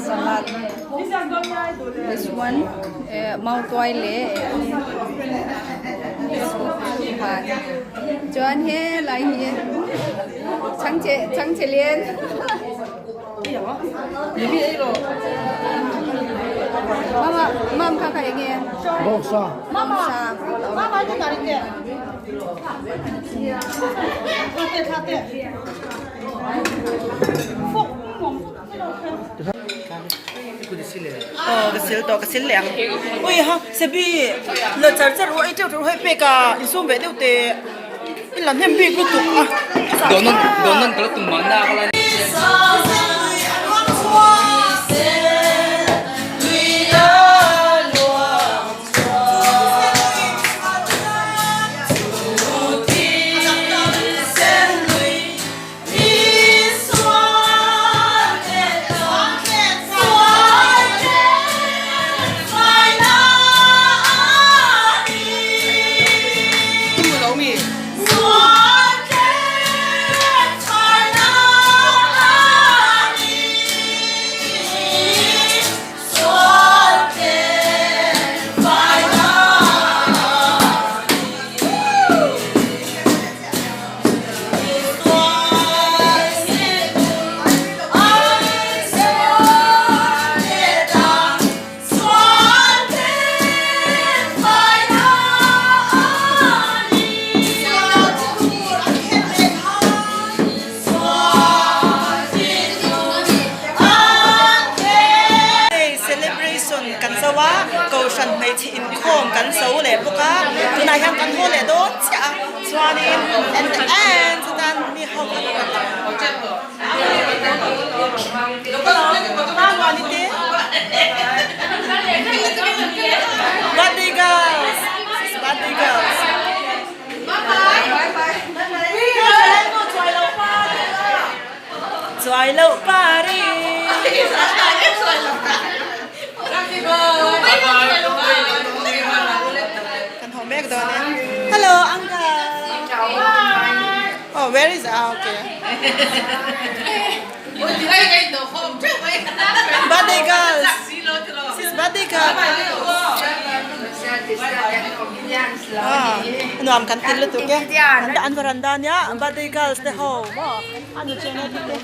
salad. This one, mau toy le. John he lại here. Trắng chế liên. Mama kakak ingin. Boksa. Mama itu dari dia. Hati. Fok. cái xíu to cái xíu lẹng ui ha sẽ bị lợn char char rồi tiêu rồi hay peka isum về đâu te in làm thêm bị cứ tụt à donon kalau tumbang na kalau cầu sân mấy chị in khom cắn xấu lệ bốc á, từ này hàng cắn hô lệ đốt chả, xóa đi, and the end, so then đi học. Birthday girls, birthday girls. Xoài lẩu Paris. Hello, uncle. Oh, where is okay. Birthday girls. Sis birthday girl. Ano am kan til tu ke? An veranda nya birthday girls the home. Ano channel tu ke?